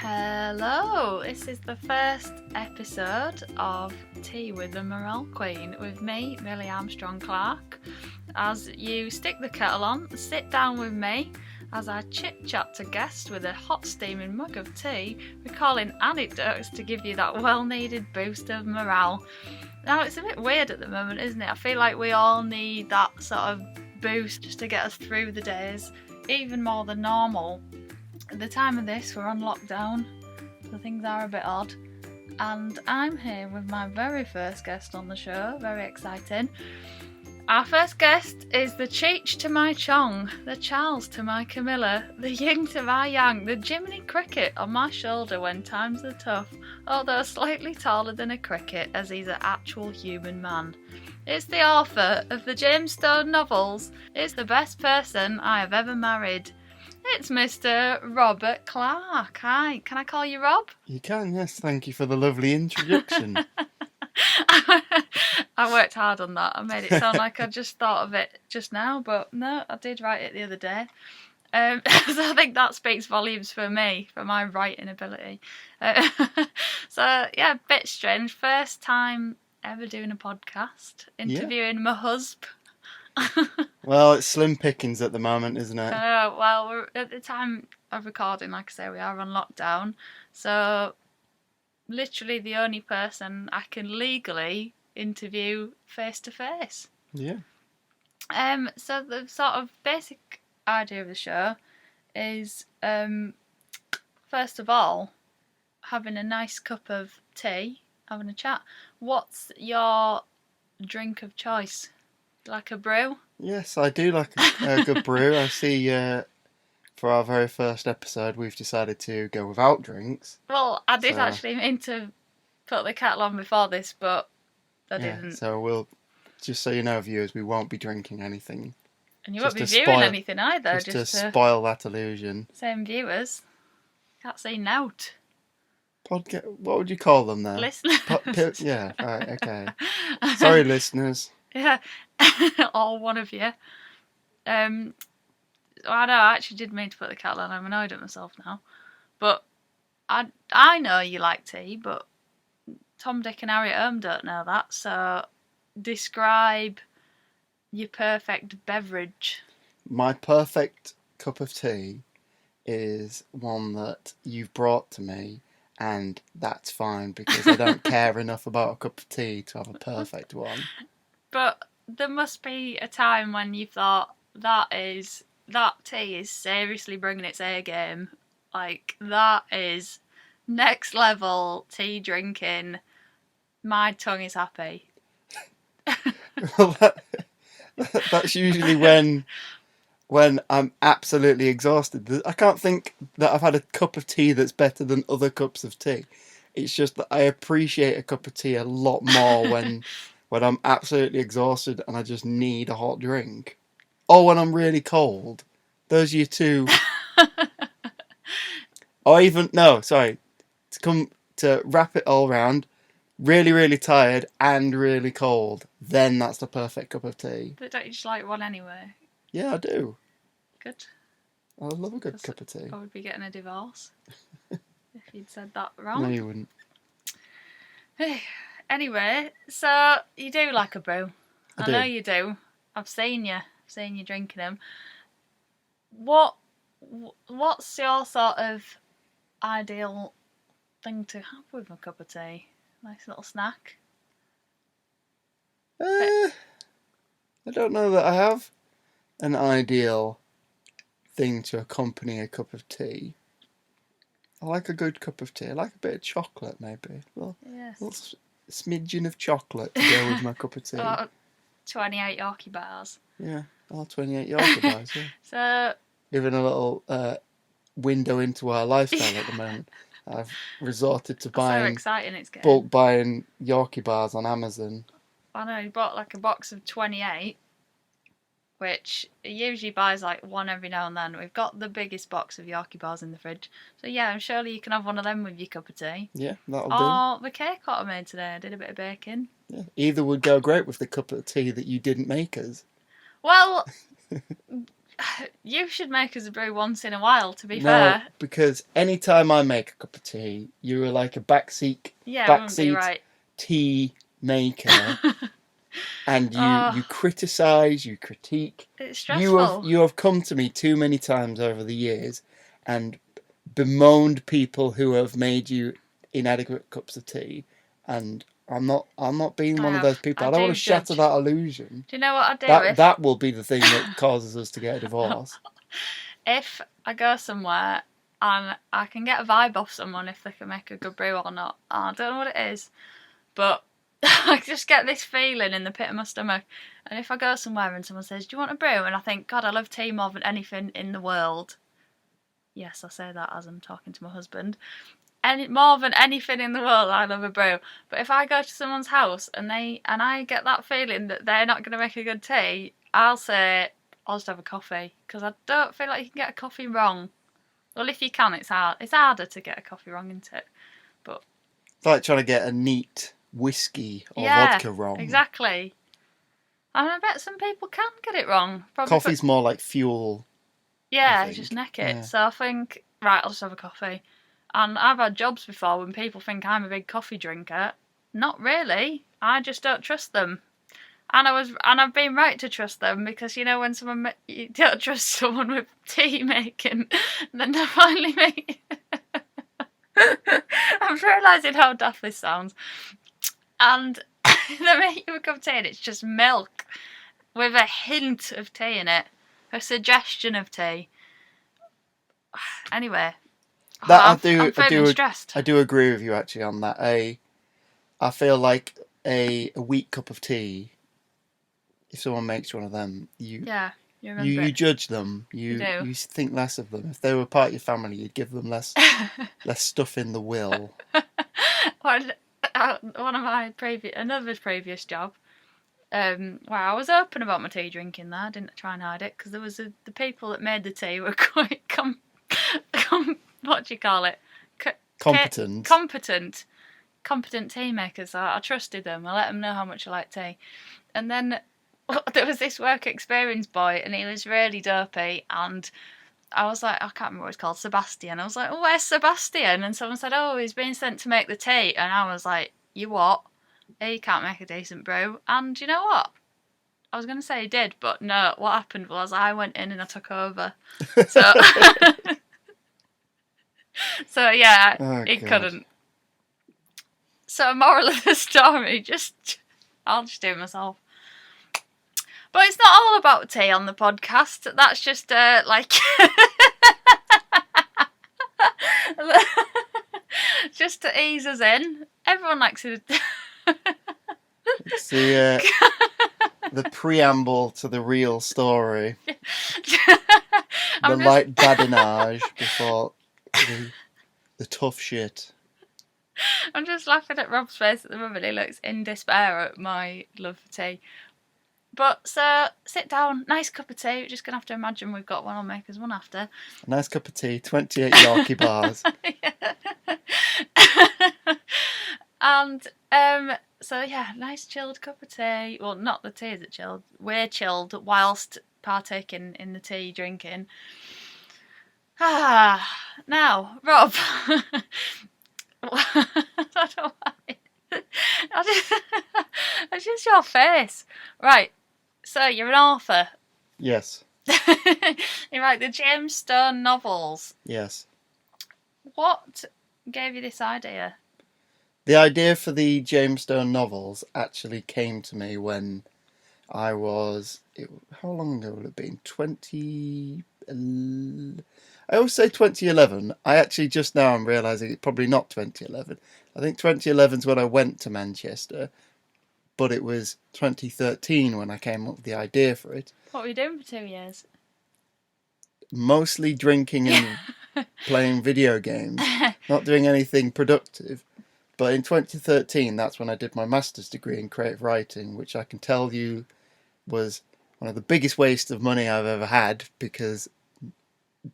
Hello, this is the first episode of Tea with the Morale Queen with me, Milly Armstrong-Clark. As you stick the kettle on, sit down with me as I chit-chat to guests with a hot steaming mug of tea, recalling anecdotes to give you that well-needed boost of morale. Now, it's a bit weird at the moment, isn't it? I feel like we all need that sort of boost just to get us through the days, even more than normal. At the time of this, we're on lockdown, so things are a bit odd. And I'm here with my very first guest on the show, very exciting. Our first guest is the Cheech to my Chong, the Charles to my Camilla, the Yin to my Yang, the Jiminy Cricket on my shoulder when times are tough, although slightly taller than a cricket as he's an actual human man. It's the author of the James Stone novels. It's the best person I have ever married. It's Mr. Robert Clark. Hi, can I call you Rob? You can, yes. Thank you for the lovely introduction. I worked hard on that. I made it sound like I just thought of it just now, but no, I did write it the other day. So I think that speaks volumes for me, for my writing ability. So, yeah, a bit strange. First time ever doing a podcast, interviewing my husband. Well, it's slim pickings at the moment, isn't it? Well, we're at the time of recording, like I say, we are on lockdown, so literally the only person I can legally interview face to face. Yeah. So the sort of basic idea of the show is, first of all, having a nice cup of tea, having a chat. What's your drink of choice? Like a brew? Yes, I do like a good brew. I see for our very first episode we've decided to go without drinks. Well, I did actually mean to put the kettle on before this, but I didn't. So we'll, just so you know, viewers, we won't be drinking anything. And you won't be viewing anything either. Just to spoil that illusion. Same viewers. Can't say nout. What would you call them there? Listeners. Yeah, right, okay. Sorry, listeners. Yeah, all one of you. I know, I actually did mean to put the kettle on. I'm annoyed at myself now. But I know you like tea, but Tom, Dick and Harry at home don't know that. So describe your perfect beverage. My perfect cup of tea is one that you've brought to me, and that's fine because I don't care enough about a cup of tea to have a perfect one. But there must be a time when you thought, that tea is seriously bringing its A game. Like, that is next level tea drinking. My tongue is happy. Well, that's usually when I'm absolutely exhausted. I can't think that I've had a cup of tea that's better than other cups of tea. It's just that I appreciate a cup of tea a lot more when I'm absolutely exhausted and I just need a hot drink. Or when I'm really cold. Those are your two. Or even, no, sorry. To wrap it all round, really, really tired and really cold. Then that's the perfect cup of tea. But don't you just like one anyway? Yeah, I do. Good. I love a good cup of tea. I would be getting a divorce if you'd said that wrong. No, you wouldn't. Anyway, so you do like a brew. I do. know you do. I've seen you drinking them. What's your sort of ideal thing to have with a cup of tea? Nice little snack. I don't know that I have an ideal thing to accompany a cup of tea. I like a good cup of tea. I like a bit of chocolate, maybe. Well, yes. A smidgen of chocolate to go with my cup of tea. 28 Yorkie bars. Yeah, 28 Yorkie bars, yeah. So, giving a little window into our lifestyle at the moment. I've resorted to buying, so exciting it's getting. Bulk buying Yorkie bars on Amazon. I know, he bought like a box of 28, which he usually buys like one every now and then. We've got the biggest box of Yorkie bars in the fridge. So yeah, I'm surely you can have one of them with your cup of tea. Yeah, that'll do. Oh, the cake what I made today, I did a bit of baking. Yeah, either would go great with the cup of tea that you didn't make us. Well, You should make us a brew once in a while, to be No, fair. because anytime I make a cup of tea, you are like a backseat Yeah, it wouldn't be right. tea maker, and Oh, you criticise, you critique. it's stressful. You have come to me too many times over the years, and bemoaned people who have made you inadequate cups of tea, and I'm not being one of those people. I don't want to shatter that illusion. Do you know what I do? That will be the thing that causes us to get a divorce. If I go somewhere and I can get a vibe off someone if they can make a good brew or not, I don't know what it is, but I just get this feeling in the pit of my stomach. And if I go somewhere and someone says, "Do you want a brew?" and I think, God, I love tea more than anything in the world. Yes, I say that as I'm talking to my husband. More than anything in the world, I love a brew. But if I go to someone's house and I get that feeling that they're not going to make a good tea, I'll say, I'll just have a coffee, because I don't feel like you can get a coffee wrong. Well, if you can, it's hard. It's harder to get a coffee wrong, isn't it? But it's like trying to get a neat whiskey or vodka wrong. Exactly. And I bet some people can get it wrong. Coffee's more like fuel. Yeah, just neck it. Yeah. So I think, right, I'll just have a coffee. And I've had jobs before when people think I'm a big coffee drinker. Not really. I just don't trust them. And I've been right to trust them, because you know when you don't trust someone with tea making, then they finally make. I'm realising how daft this sounds. And they make you a cup of tea and it's just milk with a hint of tea in it, a suggestion of tea. Anyway, I'm feeling stressed. I do agree with you actually on that. I feel like a weak cup of tea, if someone makes one of them, you judge them. You think less of them. If they were part of your family, you'd give them less stuff in the will. One of my previous job, where I was open about my tea drinking there. I didn't try and hide it, because there was the people that made the tea were quite what do you call it? Competent tea makers. So I trusted them. I let them know how much I like tea. And then there was this work experience boy, and he was really dopey, and I was like, I can't remember what it's called, Sebastian. I was like, oh, where's Sebastian? And someone said, oh, he's been sent to make the tea. And I was like, you what? He can't make a decent brew. And you know what? I was going to say he did, but no, what happened was I went in and I took over. So, he couldn't. So, moral of the story, I'll just do it myself. But it's not all about tea on the podcast. That's just just to ease us in. Everyone likes it. It's the preamble to the real story. The light badinage before the tough shit. I'm just laughing at Rob's face at the moment. He looks in despair at my love for tea. But, so, sit down, nice cup of tea. We're just going to have to imagine we've got one. I'll make us one after. A nice cup of tea, 28 Yorkie bars. And, nice chilled cup of tea. Well, not the tea is it chilled. We're chilled whilst partaking in the tea drinking. Now, Rob. I don't know why. It's just your face. Right. So, you're an author. Yes. You write the James Stone novels. Yes. What gave you this idea? The idea for the James Stone novels actually came to me when I was... how long ago would it have been? I always say 2011. I actually just now I'm realising it's probably not 2011. I think 2011 is when I went to Manchester, but it was 2013 when I came up with the idea for it. What were you doing for 2 years? Mostly drinking and playing video games, not doing anything productive. But in 2013, that's when I did my master's degree in creative writing, which I can tell you was one of the biggest wastes of money I've ever had, because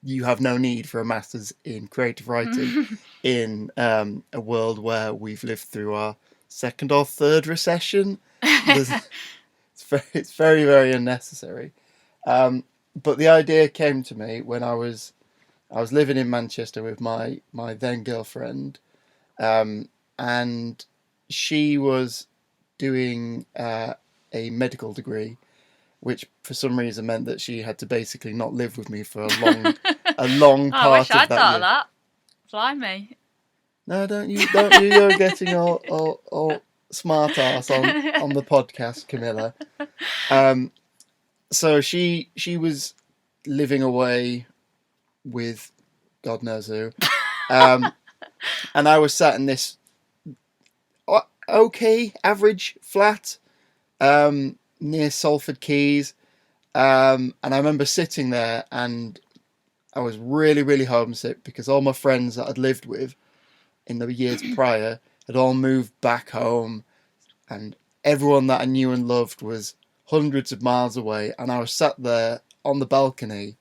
you have no need for a master's in creative writing in a world where we've lived through our second or third recession. It's very, very unnecessary. but the idea came to me when I was living in Manchester with my then girlfriend, and she was doing a medical degree, which for some reason meant that she had to basically not live with me for a long I wish part of I'd that thought year. of that. Blimey. No, don't you? You're getting all smart ass on the podcast, Camilla. So she was living away with God knows who, and I was sat in this okay average flat near Salford Quays, and I remember sitting there and I was really, really homesick because all my friends that I'd lived with in the years prior had all moved back home, and everyone that I knew and loved was hundreds of miles away, and I was sat there on the balcony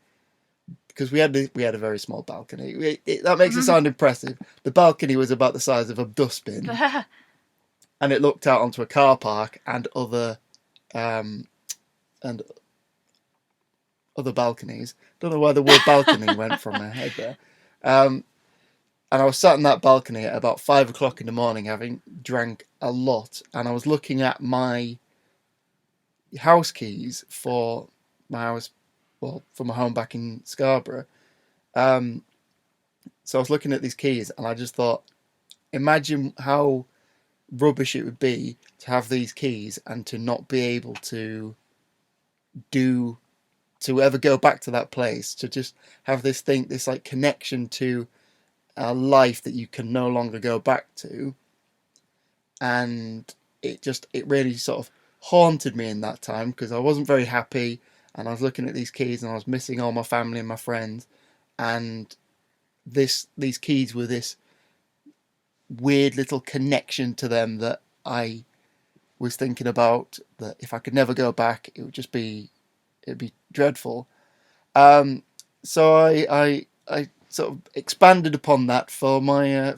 because we had a very small balcony. That makes it sound impressive. The balcony was about the size of a dustbin, and it looked out onto a car park and other balconies. Don't know why the word balcony went from my head there. And I was sat on that balcony at about 5 o'clock in the morning, having drank a lot, and I was looking at my house keys for my house, well, for my home back in Scarborough. So I was looking at these keys, and I just thought, imagine how rubbish it would be to have these keys and to not be able to ever go back to that place, to just have this like connection to a life that you can no longer go back to. And it really sort of haunted me in that time because I wasn't very happy, and I was looking at these keys and I was missing all my family and my friends, and these keys were this weird little connection to them that I was thinking about, that if I could never go back, it'd be dreadful. So I sort of expanded upon that for my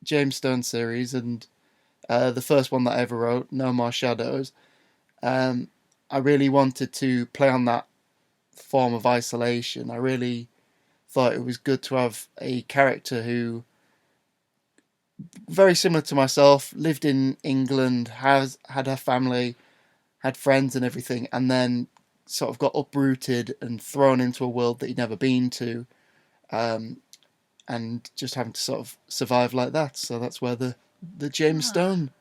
James Stone series, and the first one that I ever wrote, No More Shadows. I really wanted to play on that form of isolation. I really thought it was good to have a character who, very similar to myself, lived in England, had a family, had friends and everything, and then sort of got uprooted and thrown into a world that he'd never been to, and just having to sort of survive like that. So that's where the James Stone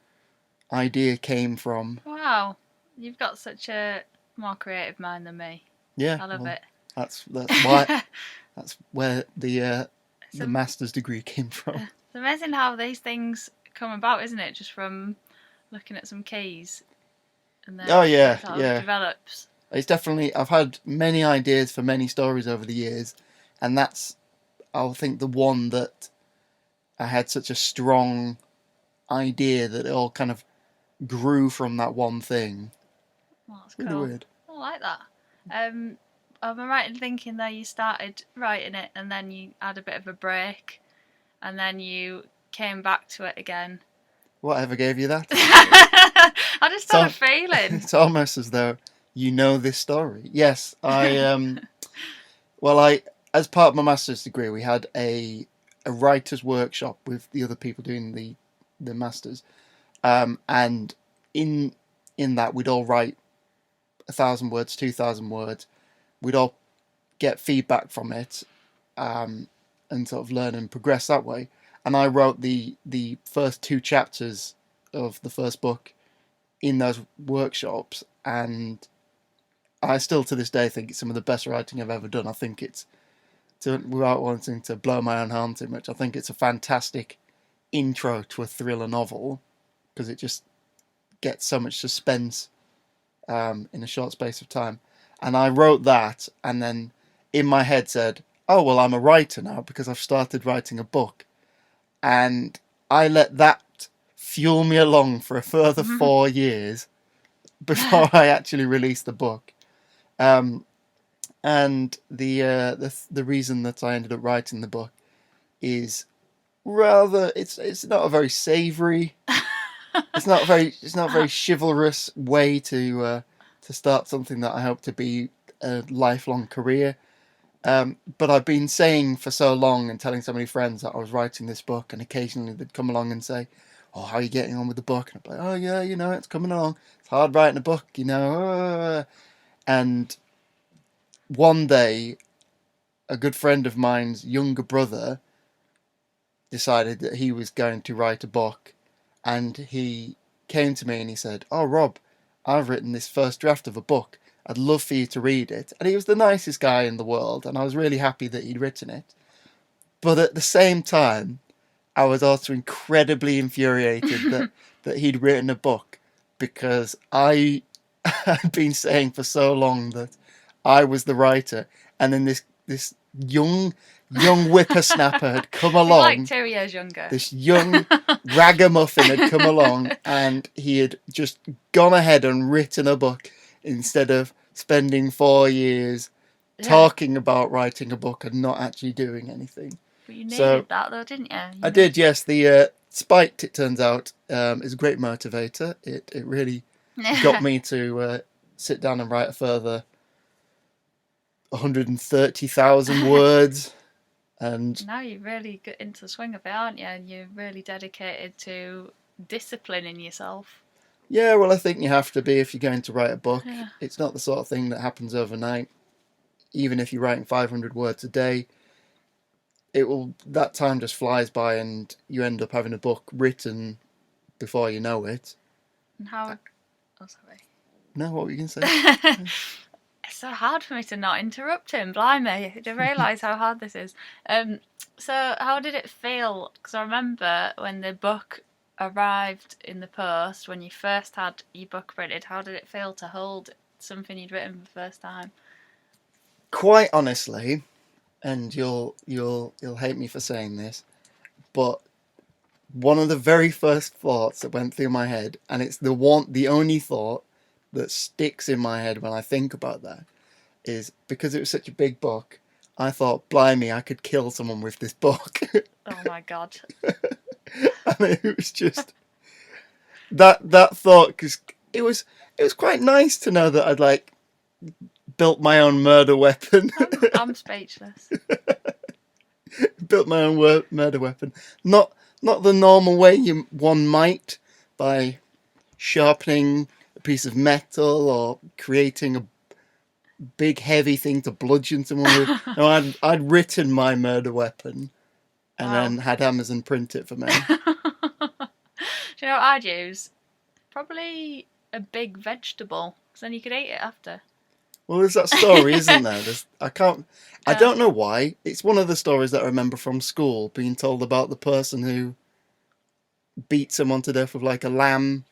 idea came from. Wow, you've got such a more creative mind than me. Yeah, I love it. That's why that's where the master's degree came from. It's amazing how these things come about, isn't it? Just from looking at some keys, and then it sort of develops. It's definitely, I've had many ideas for many stories over the years, and that's, I think, the one that I had such a strong idea that it all kind of grew from that one thing. Well, that's really cool. Weird. I like that. Am I right in thinking that you started writing it and then you had a bit of a break and then you came back to it again? Whatever gave you that? I just had a feeling. It's almost as though you know this story. Yes, I as part of my master's degree, we had a writer's workshop with the other people doing the masters, and in that we'd all write 1,000 words, 2,000 words. We'd all get feedback from it, and sort of learn and progress that way. And I wrote the first 2 chapters of the first book in those workshops, and I still to this day think it's some of the best writing I've ever done. I think it's, without wanting to blow my own horn too much, I think it's a fantastic intro to a thriller novel because it just gets so much suspense in a short space of time. And I wrote that, and then in my head said, oh, well, I'm a writer now because I've started writing a book. And I let that fuel me along for a further 4 years before I actually released the book. And the reason that I ended up writing the book is rather, it's not a very savoury, it's not a very chivalrous way to start something that I hope to be a lifelong career. But I've been saying for so long and telling so many friends that I was writing this book, and occasionally they'd come along and say, "Oh, how are you getting on with the book?" And I'd be like, "Oh yeah, it's coming along. It's hard writing a book, And one day, a good friend of mine's younger brother decided that he was going to write a book, and he came to me and he said, "Oh, Rob, I've written this first draft of a book. I'd love for you to read it." And he was the nicest guy in the world, and I was really happy that he'd written it. But at the same time, I was also incredibly infuriated that he'd written a book, because I had been saying for so long that I was the writer, and then this young whippersnapper had come He's along. like 2 years younger. This young ragamuffin had come along, and he had just gone ahead and written a book instead of spending 4 years talking about writing a book and not actually doing anything. But you needed that though, didn't you? I did, yes. The spite, it turns out, is a great motivator. It really got me to sit down and write a further 130,000 words. And now you've really got into the swing of it, aren't you? And you're really dedicated to disciplining yourself. Yeah, well, I think you have to be if you're going to write a book. Yeah. It's not the sort of thing that happens overnight. Even if you're writing 500 words a day, that time just flies by, and you end up having a book written before you know it. And how? Oh, sorry. No, what were you going to say? It's so hard for me to not interrupt him. Blimey, I didn't realise how hard this is. So how did it feel? Because I remember when the book arrived in the post, when you first had your book printed, how did it feel to hold something you'd written for the first time? Quite honestly, and you'll hate me for saying this, but one of the very first thoughts that went through my head, and it's the only thought that sticks in my head when I think about that, is because it was such a big book, I thought, blimey, I could kill someone with this book. Oh my god. And it was just that thought, because it was quite nice to know that I'd built my own murder weapon. I'm speechless. Built my own murder weapon. Not the normal way one might, by sharpening a piece of metal or creating a big heavy thing to bludgeon someone with. No, I'd written my murder weapon and then had Amazon print it for me. Do you know what I'd use? Probably a big vegetable, because then you could eat it after. Well, there's that story, isn't there? I don't know why. It's one of the stories that I remember from school, being told about the person who beat someone to death with a lamb,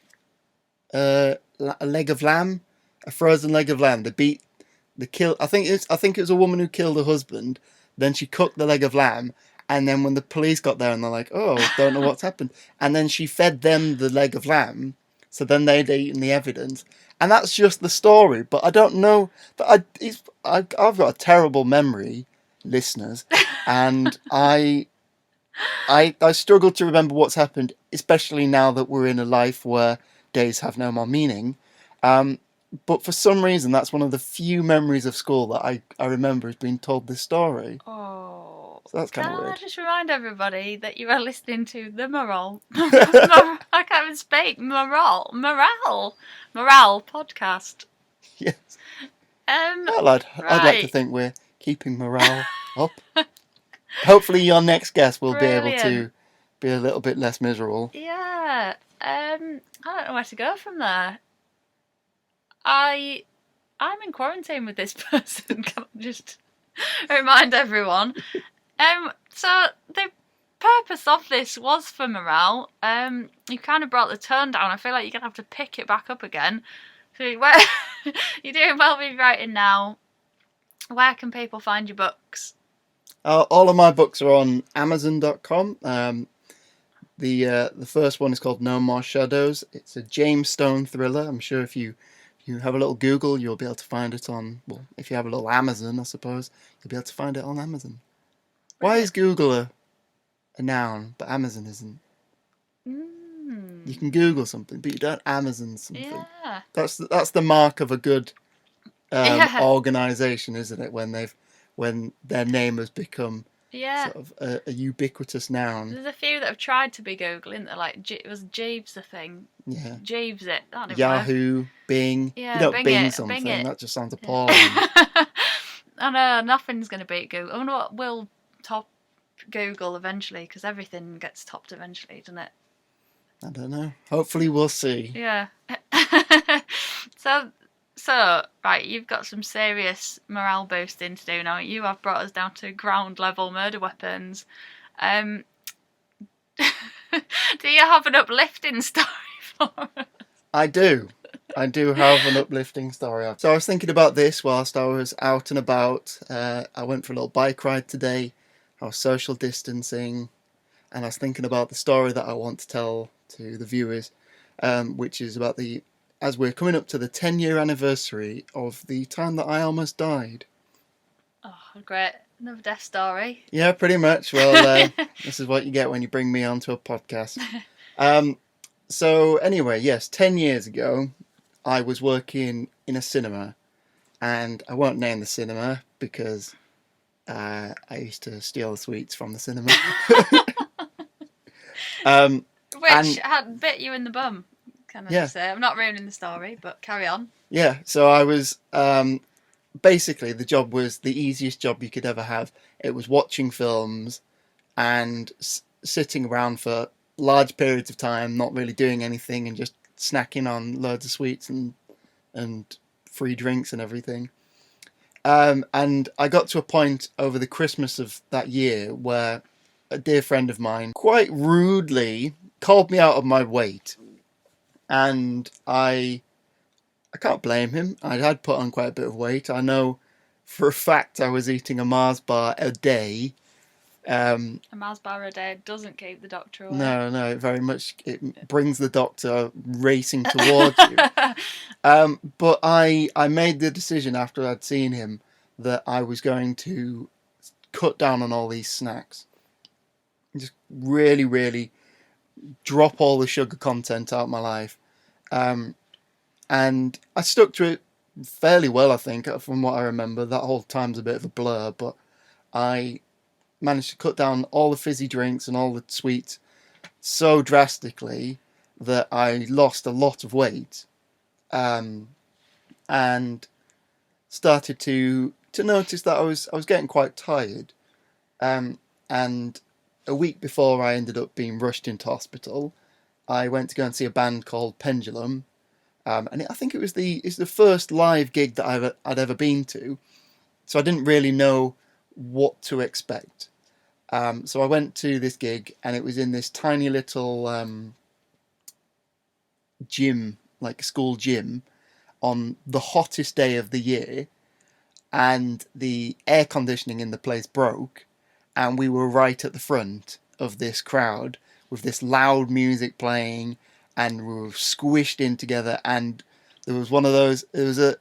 a leg of lamb, a frozen leg of lamb. I think it was a woman who killed her husband. Then she cooked the leg of lamb, and then when the police got there and they're like, "Oh, don't know what's happened," and then she fed them the leg of lamb, so then they'd eaten the evidence. And that's just the story, but I don't know. But I've got a terrible memory, listeners, and I struggle to remember what's happened, especially now that we're in a life where days have no more meaning. But for some reason, that's one of the few memories of school that I remember as being told this story. Oh. So that's kind of Can weird. I just remind everybody that you are listening to the I can't even speak. Morale podcast. Yes. Well, I'd like to think we're keeping morale up. Hopefully your next guest will be able to be a little bit less miserable. Yeah. I don't know where to go from there. I'm in quarantine with this person. Can I just remind everyone? So the purpose of this was for morale. You kind of brought the tone down. I feel like you're gonna have to pick it back up again. So you're doing well with writing now. Where can people find your books? All of my books are on Amazon.com. The first one is called No More Shadows. It's a James Stone thriller. I'm sure if you have a little Google, you'll be able to find it on. Well, if you have a little Amazon, I suppose you'll be able to find it on Amazon. Why is Google a noun, but Amazon isn't? You can Google something, but you don't Amazon something. Yeah. That's the mark of a good Yeah. organisation, isn't it? When their name has become Yeah. sort of a ubiquitous noun. There's a few that have tried to be Google, isn't there? Like, it was Jeeves the thing. Yeah. Jeeves it. That didn't work. Yahoo, Bing. Yeah, You don't Bing Bing it. something. Bing it. That just sounds Yeah. appalling. I know, nothing's going to beat Google. I wonder what will top Google eventually, because everything gets topped eventually, doesn't it? I don't know. Hopefully we'll see. Yeah. So, right, you've got some serious morale boosting to do now. You have brought us down to ground level murder weapons. Do you have an uplifting story for us? I do. I do have an uplifting story. So I was thinking about this whilst I was out and about. I went for a little bike ride today. I was social distancing. And I was thinking about the story that I want to tell to the viewers, which is about as we're coming up to the 10-year anniversary of the time that I almost died. Oh, great. Another death story. Yeah, pretty much. Well, this is what you get when you bring me onto a podcast. So anyway, yes, 10 years ago, I was working in a cinema, and I won't name the cinema because I used to steal the sweets from the cinema. Which had bit you in the bum, can I Yeah. say? I'm not ruining the story, but carry on. Yeah, so I was basically, the job was the easiest job you could ever have. It was watching films and sitting around for large periods of time, not really doing anything, and just snacking on loads of sweets and free drinks and everything. And I got to a point over the Christmas of that year where a dear friend of mine quite rudely called me out of my weight, and I can't blame him. I had put on quite a bit of weight. I know for a fact I was eating a Mars bar a day. A Mars bar a day doesn't keep the doctor away. No, very much it brings the doctor racing towards you. But I made the decision after I'd seen him that I was going to cut down on all these snacks. Just really, really drop all the sugar content out of my life. And I stuck to it fairly well, I think, from what I remember. That whole time's a bit of a blur, but I managed to cut down all the fizzy drinks and all the sweets so drastically that I lost a lot of weight, and started to notice that I was getting quite tired. And a week before I ended up being rushed into hospital, I went to go and see a band called Pendulum. And I think it's the first live gig that I'd ever been to, so I didn't really know what to expect. So I went to this gig, and it was in this tiny little gym, like a school gym, on the hottest day of the year, and the air conditioning in the place broke, and we were right at the front of this crowd with this loud music playing, and we were squished in together. And there was one of those. There was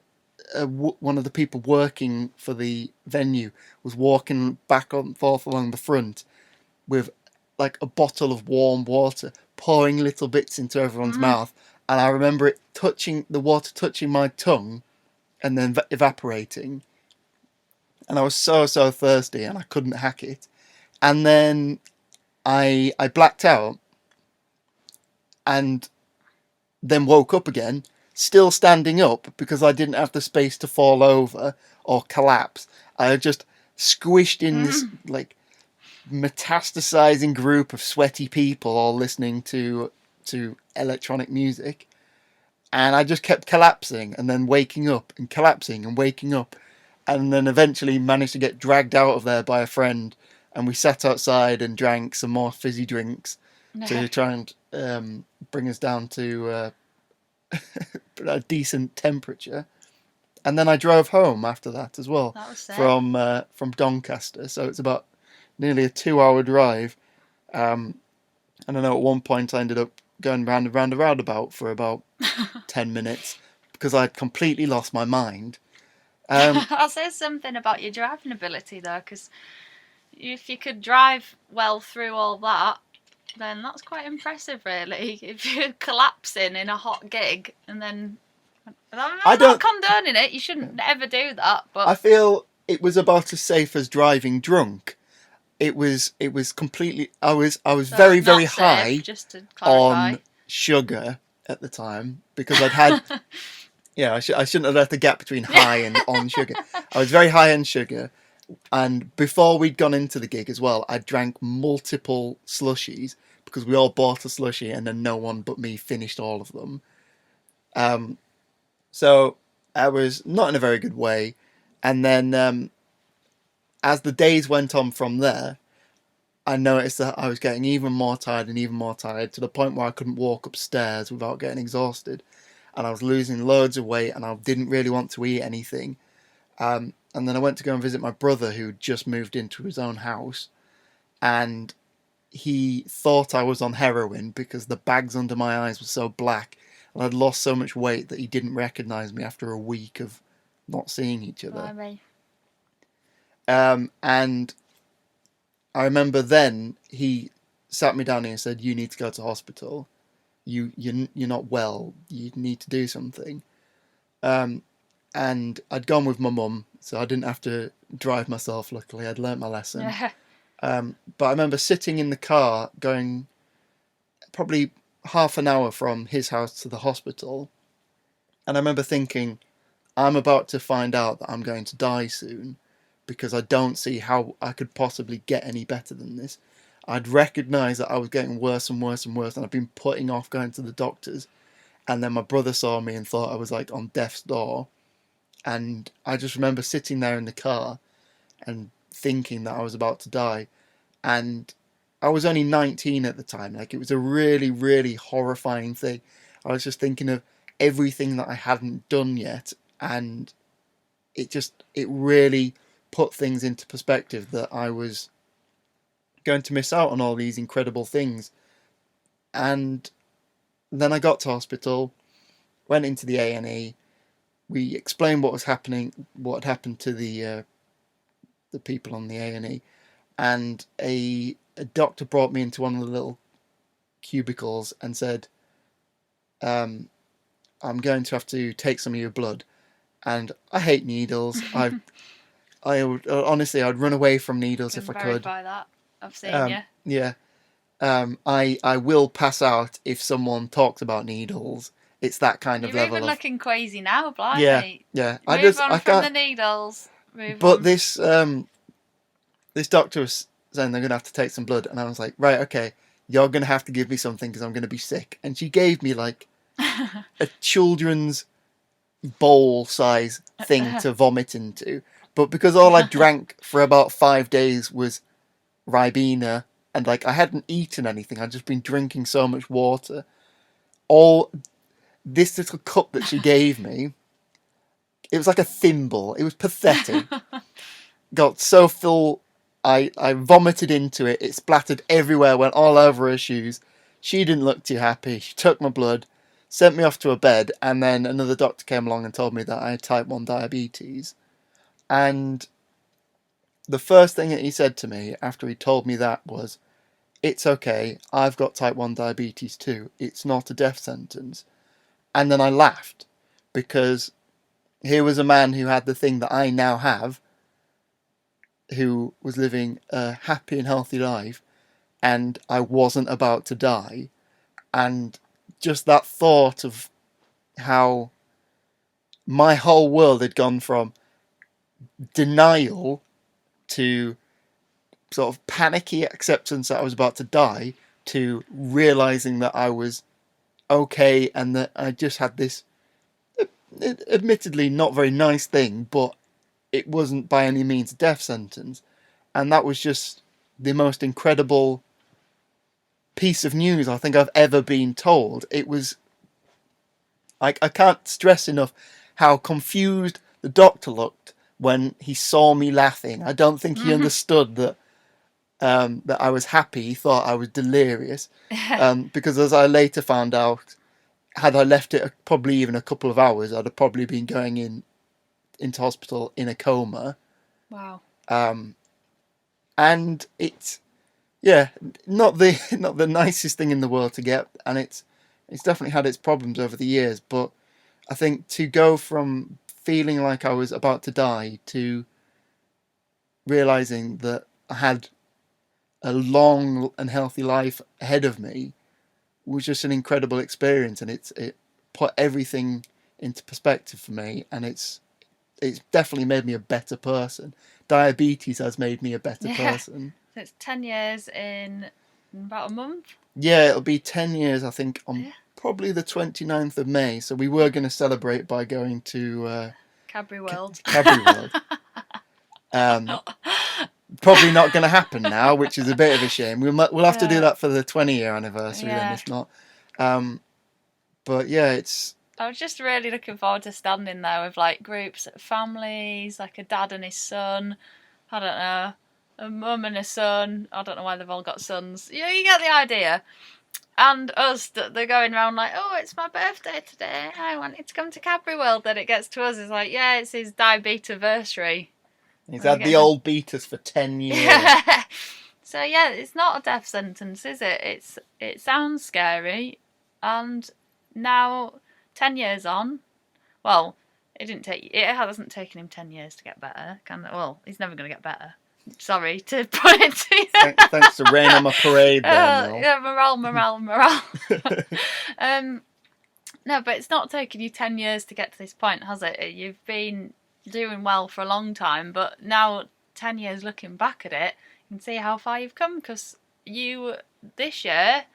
one of the people working for the venue was walking back and forth along the front with like a bottle of warm water, pouring little bits into everyone's mouth. And I remember the water touching my tongue, and then evaporating. And I was so thirsty, and I couldn't hack it. And then I blacked out, and then woke up again, still standing up because I didn't have the space to fall over or collapse. I had just squished in this like metastasizing group of sweaty people all listening to electronic music, and I just kept collapsing and then waking up and collapsing and waking up, and then eventually managed to get dragged out of there by a friend, and we sat outside and drank some more fizzy drinks to try and bring us down to a decent temperature. And then I drove home after that as well. That was sick. From Doncaster, so it's about nearly a 2-hour drive. And I know at one point I ended up going round and round a roundabout for about 10 minutes because I'd completely lost my mind. I'll say something about your driving ability though, because if you could drive well through all that, then that's quite impressive, really. If you're collapsing in a hot gig and then I'm not condoning it. You shouldn't ever do that. But I feel it was about as safe as driving drunk. It was completely. I was so very not safe, high just to clarify. on sugar at the time because I'd had. Yeah, I shouldn't have left the gap between high and on sugar. I was very high on sugar, and before we'd gone into the gig as well, I drank multiple slushies because we all bought a slushie, and then no one but me finished all of them. So I was not in a very good way, and then as the days went on from there, I noticed that I was getting even more tired and even more tired to the point where I couldn't walk upstairs without getting exhausted. And I was losing loads of weight and I didn't really want to eat anything. And then I went to go and visit my brother who just moved into his own house. And he thought I was on heroin because the bags under my eyes were so black. And I'd lost so much weight that he didn't recognise me after a week of not seeing each other. And I remember then he sat me down and said, "You need to go to hospital. You're not well. You need to do something." And I'd gone with my mum, so I didn't have to drive myself. Luckily, I'd learnt my lesson. But I remember sitting in the car, going probably half an hour from his house to the hospital, and I remember thinking, "I'm about to find out that I'm going to die soon, because I don't see how I could possibly get any better than this." I'd recognised that I was getting worse and worse and worse, and I'd been putting off going to the doctors. And then my brother saw me and thought I was like on death's door. And I just remember sitting there in the car and thinking that I was about to die. And I was only 19 at the time. Like, it was a really, really horrifying thing. I was just thinking of everything that I hadn't done yet. And it really put things into perspective that I was going to miss out on all these incredible things. And then I got to hospital, went into the A&E. We explained what was happening, what had happened to the people on the A&E, and a doctor brought me into one of the little cubicles and said, "I'm going to have to take some of your blood." And I hate needles. I would honestly, I'd run away from needles if I could. Verify that. I've seen you. Yeah. I will pass out if someone talks about needles. It's that kind of level. You're even looking crazy now, blimey. Yeah. I can't. From the needles. But this doctor was saying they're going to have to take some blood, and I was like, right, okay, you're going to have to give me something because I'm going to be sick. And she gave me like a children's bowl size thing to vomit into. But because all I drank for about 5 days was Ribena, and like I hadn't eaten anything, I'd just been drinking so much water. All this little cup that she gave me, it was like a thimble. It was pathetic. Got so full, I vomited into it. It splattered everywhere, went all over her shoes. She didn't look too happy. She took my blood, sent me off to a bed, and then another doctor came along and told me that I had type 1 diabetes. And the first thing that he said to me after he told me that was, "It's okay, I've got type 1 diabetes too. It's not a death sentence." And then I laughed, because here was a man who had the thing that I now have, who was living a happy and healthy life, and I wasn't about to die. And just that thought of how my whole world had gone from denial to sort of panicky acceptance that I was about to die, to realising that I was okay and that I just had this admittedly not very nice thing, but it wasn't by any means a death sentence. And that was just the most incredible piece of news I think I've ever been told. It was, I can't stress enough how confused the doctor looked when he saw me laughing. I don't think he understood that that I was happy. He thought I was delirious. Because as I later found out, had I left it probably even a couple of hours, I'd have probably been going into hospital in a coma. Wow. And it's not the nicest thing in the world to get, and it's definitely had its problems over the years, but I think to go from feeling like I was about to die to realizing that I had a long and healthy life ahead of me was just an incredible experience, and it put everything into perspective for me, and it's definitely made me a better person. Diabetes has made me a better person. So it's 10 years in about a month? Yeah, it'll be 10 years, I think, on probably the 29th of May. So we were going to celebrate by going to Cadbury World. Cadbury World. Probably not going to happen now, which is a bit of a shame. We'll have to do that for the 20-year anniversary then, if not. But yeah, it's... I was just really looking forward to standing there with like groups of families, like a dad and his son, I don't know, a mum and a son. I don't know why they've all got sons. You get the idea. And us, they're going around like, oh, it's my birthday today. I wanted to come to Cadbury World. Then it gets to us, it's like, yeah, it's his diabetes anniversary. He's had the old beaters for 10 years. So yeah, it's not a death sentence, is it? It sounds scary, and now 10 years on, well, it hasn't taken him 10 years to get better. Well, he's never going to get better. Sorry to put it to you. Thanks to rain on my parade there, Mel. Yeah, morale. No, but it's not taken you 10 years to get to this point, has it? You've been doing well for a long time, but now 10 years looking back at it, you can see how far you've come, because you this year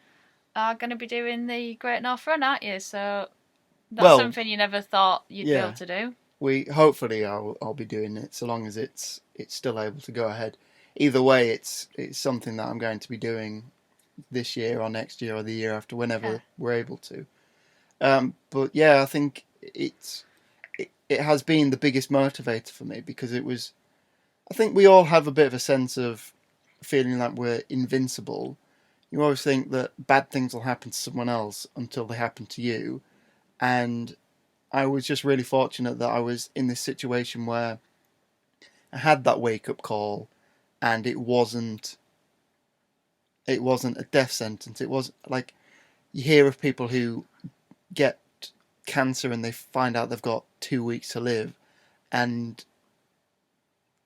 are going to be doing the Great North Run, aren't you? So that's something you never thought you'd be able to do. Hopefully I'll be doing it, so long as it's still able to go ahead. Either way, it's something that I'm going to be doing this year or next year or the year after, whenever we're able to. But yeah, I think it has been the biggest motivator for me, because I think we all have a bit of a sense of feeling like we're invincible. You always think that bad things will happen to someone else until they happen to you. And I was just really fortunate that I was in this situation where I had that wake-up call, and it wasn't a death sentence. It was like, you hear of people who get cancer and they find out they've got 2 weeks to live, and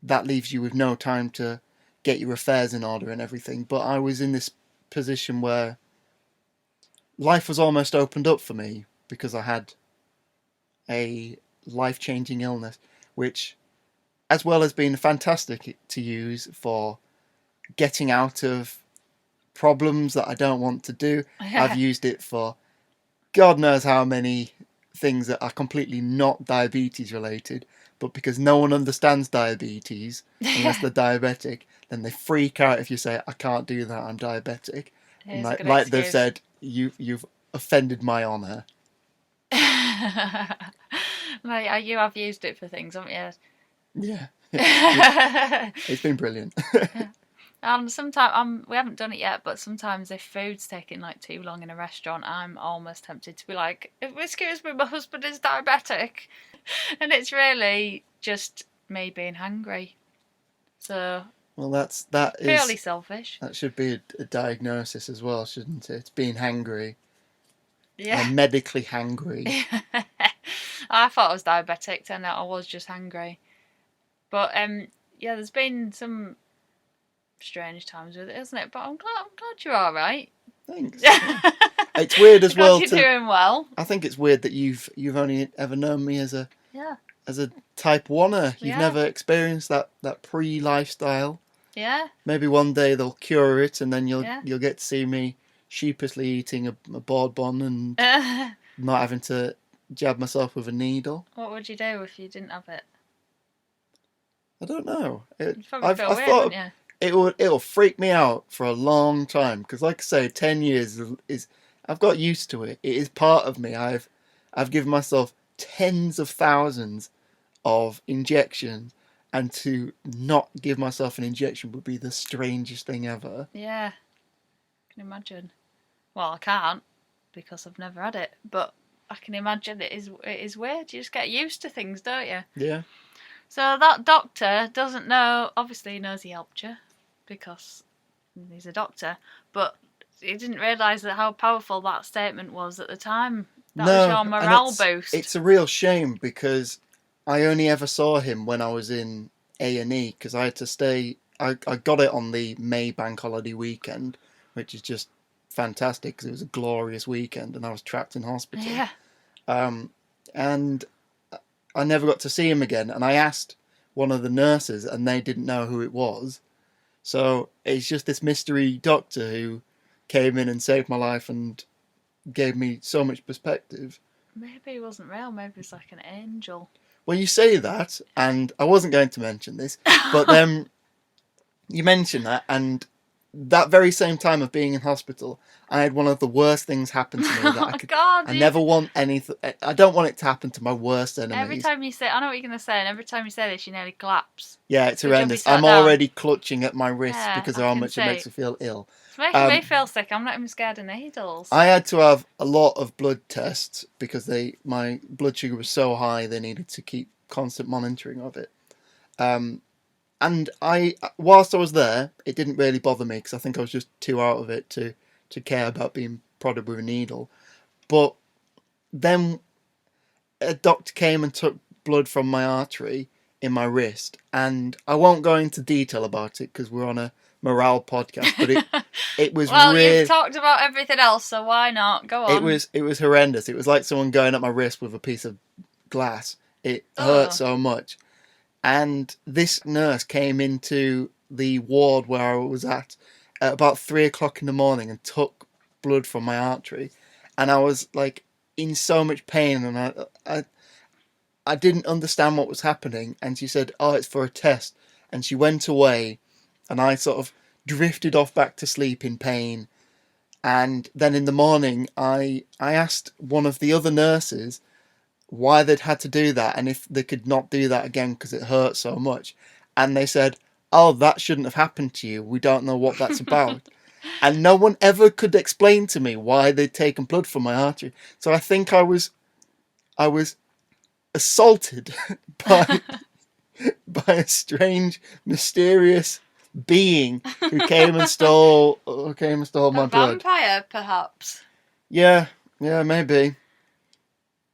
that leaves you with no time to get your affairs in order and everything. But I was in this position where life was almost opened up for me, because I had a life-changing illness, which, as well as being fantastic to use for getting out of problems that I don't want to do, I've used it for God knows how many things that are completely not diabetes related, but because no one understands diabetes unless they're diabetic, then they freak out if you say, I can't do that, I'm diabetic. And like they've said, you've offended my honour. Like, you have used it for things, haven't you? Yeah. It's been brilliant. And sometimes, we haven't done it yet, but sometimes if food's taking like too long in a restaurant, I'm almost tempted to be like, excuse me, my husband is diabetic. And it's really just me being hungry. So, well, that is purely selfish. That should be a diagnosis as well, shouldn't it? Being hangry. Yeah. Medically hangry. I thought I was diabetic, turned out I was just hangry. But yeah, there's been some strange times with it, isn't it? But I'm glad you're all right. Thanks. It's weird as well. You're doing well. I think it's weird that you've only ever known me as a type 1er. You've never experienced that pre-lifestyle. Yeah. Maybe one day they'll cure it, and then you'll get to see me sheepishly eating a board bun and not having to jab myself with a needle. What would you do if you didn't have it? I don't know. You'd probably feel weird, wouldn't you? It'll freak me out for a long time, because, like I say, 10 years is I've got used to it. It is part of me. I've given myself tens of thousands of injections, and to not give myself an injection would be the strangest thing ever. Yeah, I can imagine. Well, I can't, because I've never had it, but I can imagine it is weird. You just get used to things, don't you? Yeah. So that doctor doesn't know. Obviously, he knows he helped you because he's a doctor, but he didn't realise how powerful that statement was at the time. That was your and morale boost. It's a real shame because I only ever saw him when I was in A&E because I had to stay. I got it on the May bank holiday weekend, which is just fantastic because it was a glorious weekend and I was trapped in hospital. Yeah. And I never got to see him again. And I asked one of the nurses and they didn't know who it was. So it's just this mystery doctor who came in and saved my life and gave me so much perspective. Maybe he wasn't real. Maybe he was like an angel. Well, you say that, and I wasn't going to mention this, but then you mentioned that, and that very same time of being in hospital, I had one of the worst things happen to me that God, I never want anything. I don't want it to happen to my worst enemies. Every time you say, I know what you're going to say, and every time you say this, you nearly collapse. Yeah, it's Would you be horrendous. sat I'm down? already clutching at my wrist Yeah, because I of how can much it see. makes me feel ill. It's making me feel sick. I'm not even scared of needles. I had to have a lot of blood tests because my blood sugar was so high they needed to keep constant monitoring of it. And whilst I was there, it didn't really bother me because I think I was just too out of it to care about being prodded with a needle. But then a doctor came and took blood from my artery in my wrist, and I won't go into detail about it because we're on a morale podcast, but it was well, really... you've talked about everything else, so why not? Go on. It was horrendous. It was like someone going at my wrist with a piece of glass. It hurt so much. And this nurse came into the ward where I was at about 3 o'clock in the morning and took blood from my artery. And I was like in so much pain, and I didn't understand what was happening. And she said, "Oh, it's for a test." And she went away, and I sort of drifted off back to sleep in pain. And then in the morning, I asked one of the other nurses why they'd had to do that and if they could not do that again because it hurt so much. And they said, "Oh, that shouldn't have happened to you. We don't know what that's about." And no one ever could explain to me why they'd taken blood from my artery. So I think I was assaulted by a strange, mysterious being who came and stole my blood. A vampire, perhaps. Yeah, maybe.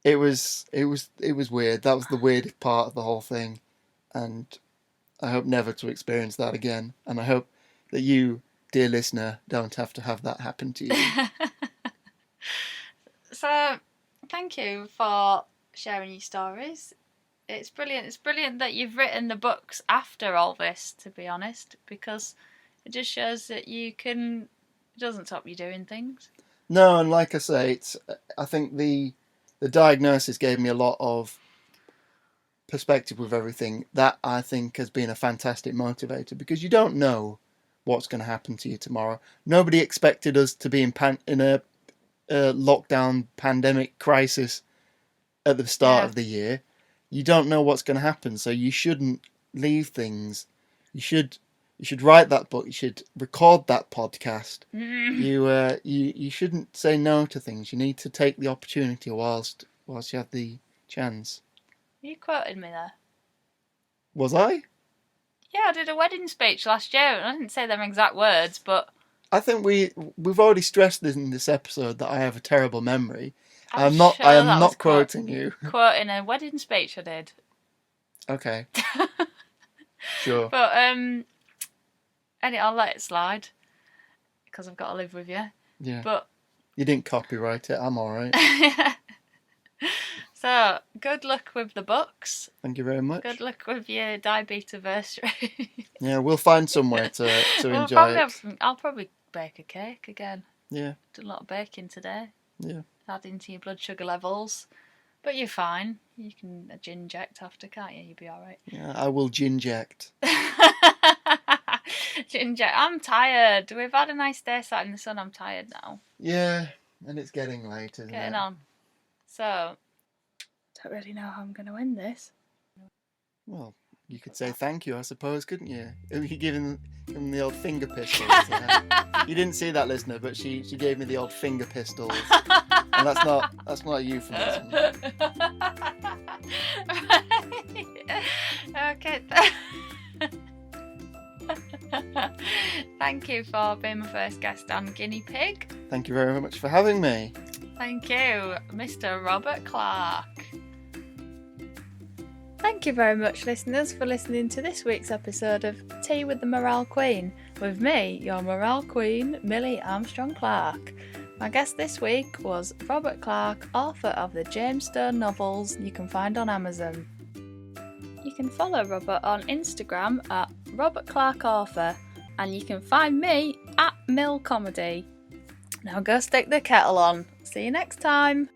It was weird. That was the weirdest part of the whole thing, and I hope never to experience that again. And I hope that you, dear listener, don't have to have that happen to you. So, thank you for sharing your stories. It's brilliant. It's brilliant that you've written the books after all this, to be honest, because it just shows that it doesn't stop you doing things. No, and like I say, I think the diagnosis gave me a lot of perspective with everything. That I think has been a fantastic motivator because you don't know what's going to happen to you tomorrow. Nobody expected us to be in a lockdown pandemic crisis at the start of the year. You don't know what's going to happen, so you shouldn't leave things. You should write that book. You should record that podcast. You shouldn't say no to things. You need to take the opportunity whilst you have the chance. You quoted me there. Was I? Yeah, I did a wedding speech last year, and I didn't say them exact words, but I think we've already stressed in this episode that I have a terrible memory. I am sure not quoting you. Quoting a wedding speech I did. Okay. Sure. But I'll let it slide because I've got to live with you. Yeah. But you didn't copyright it. I'm all right. So, good luck with the books. Thank you very much. Good luck with your diabetes anniversary. Yeah, we'll find somewhere to enjoy it. I'll probably bake a cake again. Yeah. Did a lot of baking today. Yeah. Adding to your blood sugar levels. But you're fine. You can ginject after, can't you? You'll be alright. Yeah, I will ginject. Ginject. I'm tired. We've had a nice day sat in the sun. I'm tired now. Yeah, and it's getting late, isn't it? Getting on. So, don't really know how I'm going to end this. Well, you could say thank you, I suppose, couldn't you? You could give him the old finger pistols. You didn't see that, listener, but she gave me the old finger pistols, and that's not a euphemism. Okay. Thank you for being my first guest on Guinea Pig. Thank you very much for having me. Thank you, Mr. Robert Clark. Thank you very much, listeners, for listening to this week's episode of Tea with the Morale Queen, with me, your Morale Queen, Milly Armstrong-Clark. My guest this week was Robert Clark, author of the James Stone novels you can find on Amazon. You can follow Robert on Instagram at Robert Clark Author, and you can find me at Mill Comedy. Now go stick the kettle on. See you next time.